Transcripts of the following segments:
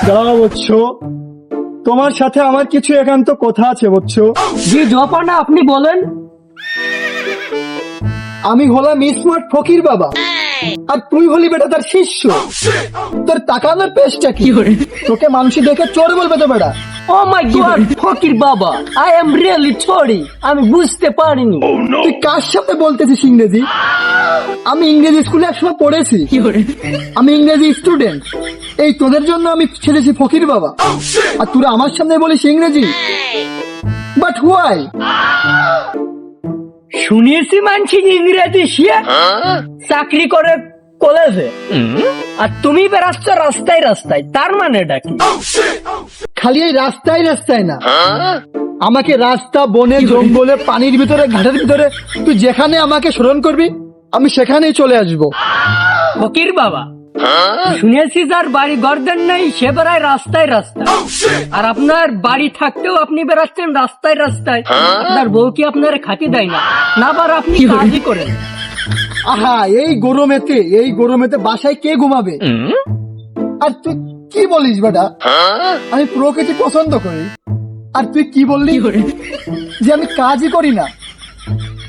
দাঁড়াও বৎস, তোমার সাথে আমার কিছু একান্ত কথা আছে বৎস। জি জপানা, আপনি বলেন। আমি হলাম স্মার্ট ফকির বাবা, আর তুই হলি বেটা তার শিষ্য। তোর তাকানোর পেশটা কি? তোকে মানুষ দেখে চোর বলবে তো বেটা। ও মাই গড, ফকির বাবা, আই এম রিয়েলি সরি, আমি বুঝতে পারিনি। তুই কার সাথে বলতেছিস ইংরেজি? আমি ইংরেজি স্কুলে একসময় পড়েছি, আমি ইংরেজি স্টুডেন্ট। এই তোদের জন্য আমি ছেড়েছি ফকির বাবা, আর তোরা আমার সামনে বলিস ইংরেজি। But why? শুনিয়েছি মানছি ইংরেজি শিয়া চাকরি করে কলেজে, আর তুমি বেড়াচ্ছ রাস্তায় রাস্তায়, তার মানে এটা কি? খালি এই রাস্তায় রাস্তায় না, আমাকে রাস্তা, বনে, জঙ্গলে, পানির ভিতরে, ঘাটের ভিতরে, তুই যেখানে আমাকে স্মরণ করবি আমি সেখানেই চলে আসবো। ফকির বাবা, শুনেছি যার বাড়ি গর্দান নাই সে বেড়ায় রাস্তায় রাস্তায়, আর আপনার বাড়ি থাকতেও আপনি বেড়াচ্ছেন রাস্তায় রাস্তায়। আপনার বউ কি আপনার খাতি দেয় না? না বার আপনি কাজই করেন। আহা, এই গরমেতে বাসায় কে ঘুমাবে? আর তুই কি বলিস বেটা? আমি প্রকৃতি পছন্দ করি, আর তুই কি বললি যে আমি কাজই করি না?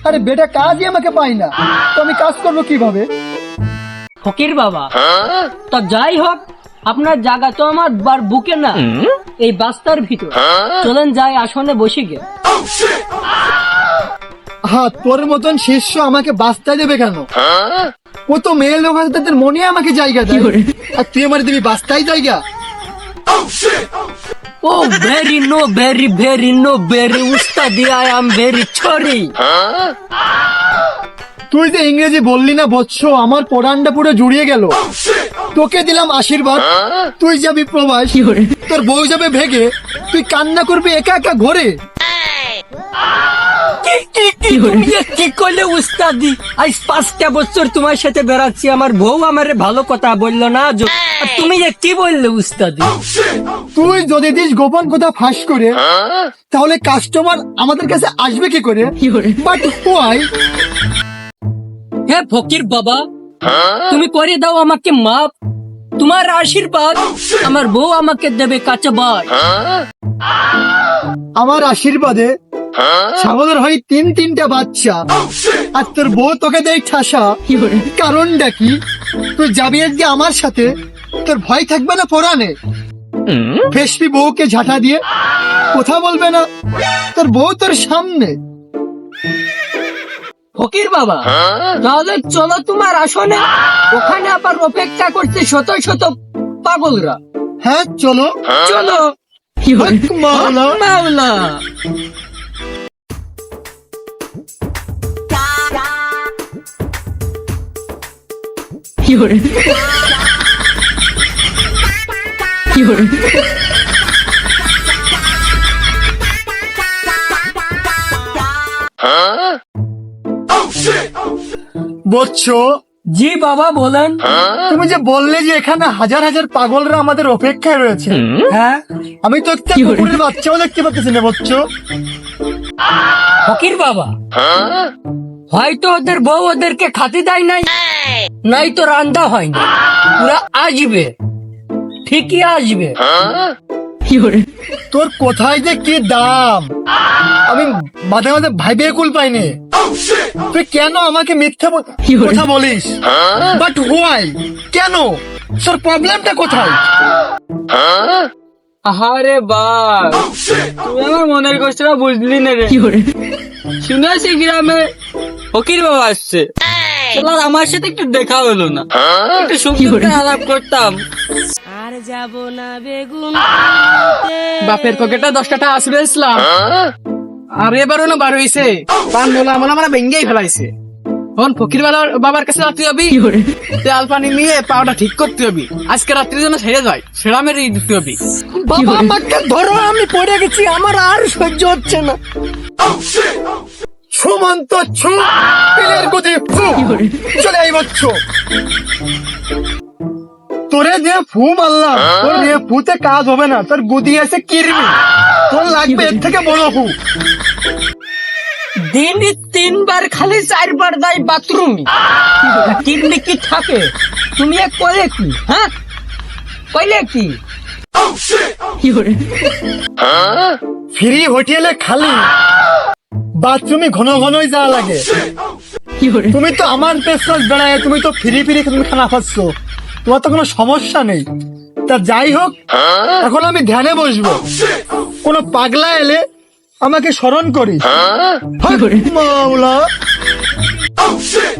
আরে বেটা, কাজই আমাকে পাই না, তো আমি কাজ করবো কিভাবে? ফকির বাবা, তো যাই হোক, আপনার জায়গা তো আমার বুকে না, এই বাস্তার ভিতর। চলেন যাই আসনে বসে গে। হ্যাঁ, তোর মতন শিষ্য আমাকে বাস্তায় দেবে কেন? ও তো মেয়ে লোক আছে, তাদের মনে আমাকে জায়গা দেয়, আর তুই আমার দিবি বাস্তায় জায়গা? ও ভেরি উস্তাদি, আই এম ভেরি সরি। তুই যে ইংরেজি বললি না বৎস, আমার পড়ানটা পুরো জুড়িয়ে গেল। তোকে দিলাম আশীর্বাদ, তুই যাবি প্রবাস, তোর বউ যাবে ভেগে, তুই কান্না করবি একা একা ঘরে। কি করলে উস্তাদি? আজ 5টা বছর তোমার সাথে বেড়াচ্ছি, আমার বউ আমারে ভালো কথা বললো না, আর তুমি যে কি বললে উস্তাদি? তুই যদি দিস গোপন কথা ফাঁস করে, তাহলে কাস্টমার আমাদের কাছে আসবে কি করে? But why? হে ফকির বাবা, তুমি করে দাও আমাকে মাপ, তোমার আশীর্বাদ আমার বউ আমাকে দেবে কাঁচা ভাই। আমার আশীর্বাদে ছাগলের হয় 3-3টা বাচ্চা, আর তোর বউ তোকে দেয় ঠাসা। কারণটা কি? তুই যাবি আজকে আমার সাথে, তোর ভয় থাকবে না পরানে? ভেসবি বউকে ঝাঁটা দিয়ে, কথা বলবে না, তোর বউ তোর সামনে। ফকির বাবা, তাহলে চলো তোমার আসনে, ওখানে আবার অপেক্ষা করছে শত শত পাগলরা। হ্যাঁ চলো চলো। মাওলা। মাওলা। বৎস, জি বাবা বলেন। তুমি যে বললে যে এখানে হাজার হাজার পাগলরা আমাদের অপেক্ষায় রয়েছে, হ্যাঁ, আমি তো একটা কুকুরের বাচ্চাও দেখতে পাচ্ছি না বৎস। ফকির বাবা, হয়তো ওদের বউ ওদেরকে খাতে দেয় নাই, নাই তো রান্না হয়নি, ওরা আসবে, ঠিকই আসবে। তোর কোথায় যে কি দাম আমি মাঝে মাঝে ভাইবে কুল পাইনি। তুই কেন আমাকে মিথ্যা কথা বলিস? But why? কেন? তোর প্রবলেমটা কোথায়? আহারে বাপ, তুই আমার মনের কষ্টটা বুঝলি না রে। শুনেছি গ্রামে ফকির বাবা আসছে, আমার সাথে একটু দেখা হলো না, একটু সুখে আলাপ করতাম। আর যাব না বেগুন বাপের পকেটে 10 টাকা আসবে ইসলাম, আর এবারও না বার হইছে, পান বলা আমরা ভেঙ্গেই ফেলাইছে। এখন ফকির বাবার কাছে রাত্রি হবি, তেল পানি নিয়ে পাওয়াটা ঠিক করতে হবি, আজকে রাত্রির জন্য ছেড়ে যায়, সেরা মেরে দিতে হবি। বাবা আমাকে ধরো, আমি পড়ে গেছি, আমার আর সহ্য হচ্ছে না। সুমন্ত ছু, পিলের গতি ফু, চলে আই বচ্চ। তোরে যে ফু মারলাম, তোর যে ফুতে কাজ হবে না, তোর গুদি আছে কিরমি, তোর লাগবে এর থেকে বড় ফু। দিনে 3 বার খালি 4 বার দেয় বাথরুমে। কিডনি কি থাকে? তুমি এক কইলে কি? হ্যাঁ, কইলে কি? ফ্রি হোটেলে খালি বাথরুমে ঘন ঘনই যাওয়া লাগে। তুমি তো আমার পেছাল বেড়ায়, তুমি তো ফ্রি ফ্রি তুমি খানা খাচ্ছ, তোমার তো কোনো সমস্যা নেই। তা যাই হোক, এখন আমি ধ্যানে বসবো। কোনো পাগলা এলে আমাকে স্মরণ করি। মাওলা,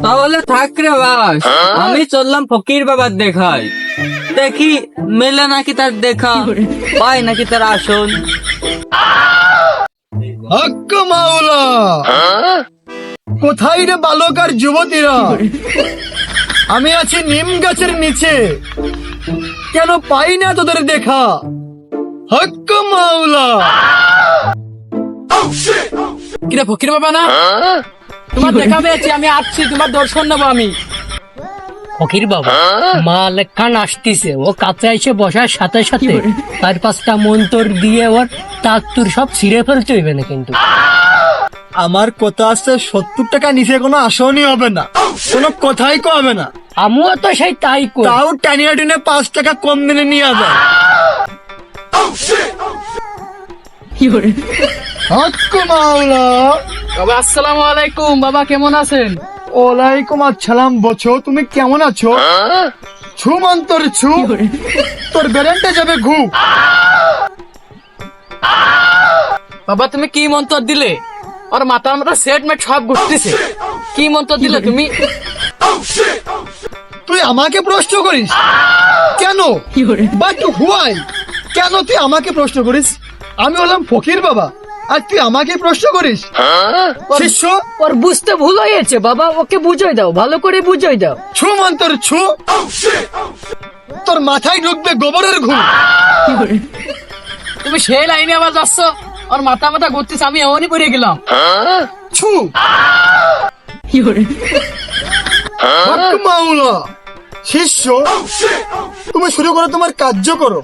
তাহলে থাক রে বাস, আমি চললাম ফকির বাবার দেখায়, দেখি মেলে নাকি তার দেখা, পাই নাকি তার আসন। হক মাওলা, কোথায় রে বালক আর যুবতীরা? আমি আছি নিম গাছের নিচে, কেন পাই না তোদের দেখা? হক মাওলা। কিরে ফকির বাবা না? তোমার দেখা পেয়েছি, আমি আসছি, তোমার দর্শন নেবো আমি। ফকির বাবা, মালিক খান আসতেছে, ও কাছে এসে বসার সাথে সাথে 4-5টা মন্তর দিয়ে ওর তাত্তুর সব ছিঁড়ে ফেলতে হইবে না কিন্তু। আমার কথা আছে, 70 টাকা নিচে কোনো আসনই হবে না, কোনো কথাই কবে না। আমিও তো সেই তাই করি। তাও টানিয়া টেনে 5 টাকা কম দিনে নিয়ে যায়। হক মাওলা। বাবা আসসালামু আলাইকুম। বাবা কেমন আছেন? ওয়ালাইকুম আসসালাম। বছো, তুমি কেমন আছো? ছু মন্তর ছু, তোর বেরেন্টে যাবে ঘু। বাবা তুমি কি মন্ত্র দিলে? আর মাথার মাথা সেট মেট সব ঘুরতেছে। কি মন্ত্র দিলে তুমি? তুই আমাকে প্রশ্ন করিস কেন? বাট হুয়াই, কেন তুই আমাকে প্রশ্ন করিস? আমি হলাম ফকির বাবা, আর তুই আমাকে প্রশ্ন করিস? শিষ্য, ওর বুঝতে ভুল হয়েছে বাবা, ওকে বুঝাই দাও, ভালো করে বুঝাই দাও। ছু মন্তর ছু, তোর মাথায় ঢুকবে গোবরের ঘুম। তুমি সেই লাইনে আবার যাচ্ছ, আর মাথা মাথা ঘুরতেছে, আমি এমনই পড়ে গেলাম। ছু। হক মাওলা। শিষ্য, তুমি শুরু করো, তোমার কার্য করো।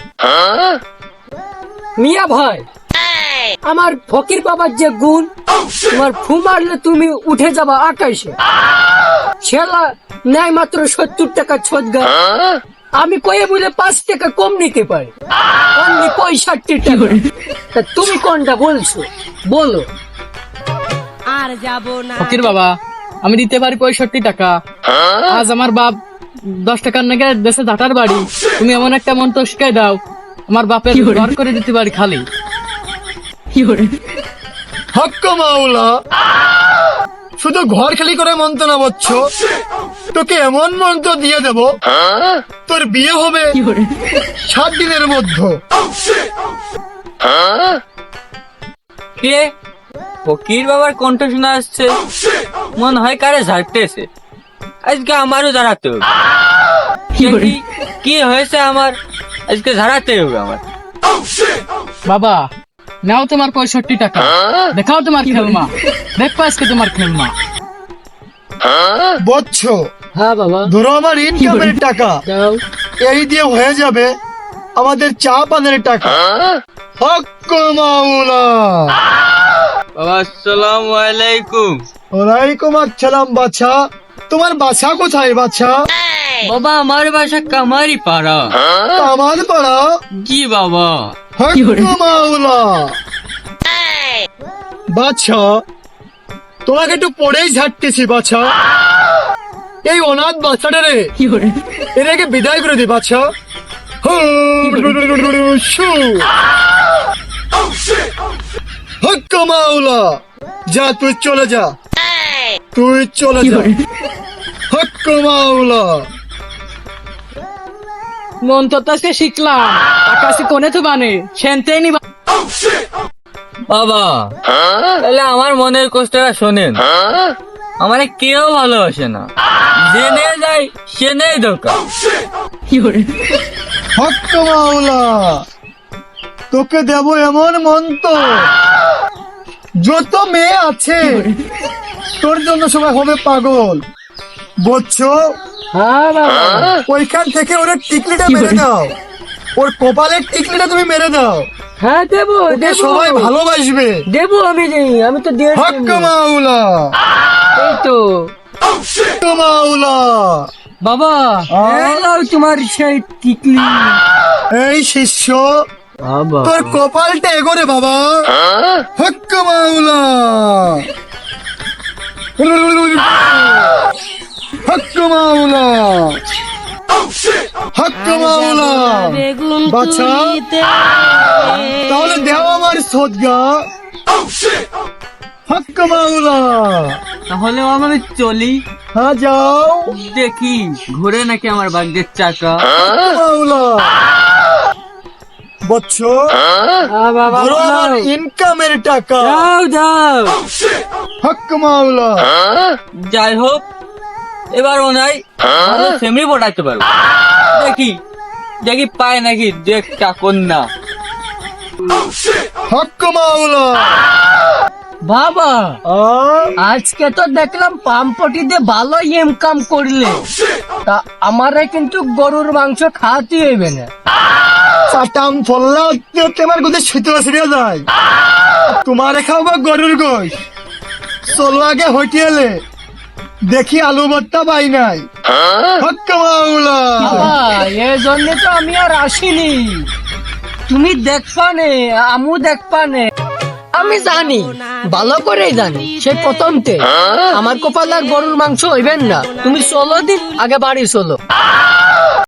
মিয়া ভাই, আমার ফকির বাবার যে গুণ, তোমার ফু মারলে তুমি উঠে যাবা আকাশে। ছেলা নেয় মাত্র 70 টাকা ছোটগা, আমি কয়ে বলে 5 টাকা কম নিতে পারি, অনলি 65 টাকা। তা তুমি কোনটা বলছো বলো? আর যাব না ফকির বাবা, আমি দিতে পারি 65 টাকা। আজ আমার বাপ 10 টাকার নাকি দেশে ঝাঁটার বাড়ি, তুমি এমন একটা মন্ত্র শিখাই দাও, আমার বাপের ঘর করে দিতে পারি খালি। হক মাওলা, শুধু ঘর খালি করে মন্ত্র না বচ্ছ, তোকে এমন মন্ত্র দিয়ে দেব, তোর বিয়ে হবে 7 দিনের মধ্যে। কে? ফকির বাবার কণ্ঠ শোনা আসছে, মনে হয় কারে ঝাড়তেছে। আজকে আমারও ঝাড়াতে হবে। দেখি কি হয়েছে আমার, আজকে ঝাড়াতে হবে আমার। বাবা নাও তোমার 65 টাকা, দেখাও তোমার খেলমা, দেখো আজকে তোমার খেলমা। বচ্ছ, হ্যাঁ বাবা, ধরো আমার ইনকামের টাকা, দাও। এই দিয়ে হয়ে যাবে আমাদের চা পানের টাকা। হক মাওলা। বাবা আসসালামু আলাইকুম। ওয়ালাইকুম আসসালাম। বাছা, তোমার বাছা কোথায় বাছা? বাবা আমার বাসা কামারি পাড়া। আমার পাড়া? জি বাবা। হক মাওলা। বাছা, তোমাকে একটু পড়েই ঝাড়তেছি বাছা। এই অনাথ বাচ্চাটারে এটাকে বিদায় করে দি বাছা। হক মাওলা, যা তুই চলে যা, তুই চলে যা। হক মাওলা। মন্ত্র তো আজকে শিখলাম, আকাশে কোনে তো বানে সেনতেই নি। বাবা তাহলে আমার মনের কষ্টটা শোনেন। আমার কেউ ভালোবাসে না, জেনে যায় সে নেই দরকার। হক মাওলা, তোকে দেব এমন মন্ত্র, যত মেয়ে আছে তোর জন্য সবাই হবে পাগল। বুঝছো? হ্যাঁ বাবা, ওইখান থেকে ওর টিকলিটা মেরে দাও, ওর কপালের টিকলিটা তুমি মেরে দাও। হ্যাঁ দেবো ওকে সবাই ভালোবাসবে। দেবো আমি তো দিয়েছি হক মাওলা, এই তো হক মাওলা। বাবা এই নাও তোমার সেই টিকলি। এই শিষ্য, বাবা তোর কপালটা এগোরে বাবা। হক মাওলা, হক মাওলা, হক মাওলা। বেগুন বাছা, তুলিতে তাহলে দেও আমার সদগা। হক মাওলা। তাহলে আমি চলি, হ্যাঁ যাও। দেখি ঘুরে নাকি আমার ভাগ্যের চাকা। হক মাওলা। বচ্চ, বাবা ধরো আমার ইনকামের টাকা। যাও যাও হক মাওলা। যাই হোক, এবার ওনাই সেমরি পড়াইতে পারবো। দেখি দেখি পায় নাকি দেখটা কন্যা। হক মাওলা। বাবা আ? আজকে তো দেখলাম পাম্পটিতে ভালো ইনকাম করলে, তা আমারে কিন্তু গরুর মাংস খাওয়াতে হইবে না। চাটাম ফল্লা তোমার কোথায় শুতে ছিড়ে যায়। তোমার খাওয়া গরুর গোশ। চলো আগে হটিয়েলে দেখি আলু ভর্তা পাই নাই। হক মাওলা। বাবা এই জন্য তো আমি আর আসিনি, তুমি দেখবা নে আমু দেখবা নে। আমি জানি, ভালো করেই জানি, সেই প্রথমতে আমার কপাল আর গরুর মাংস হইবেন না। তুমি চলো দিন আগে বাড়ি চলো।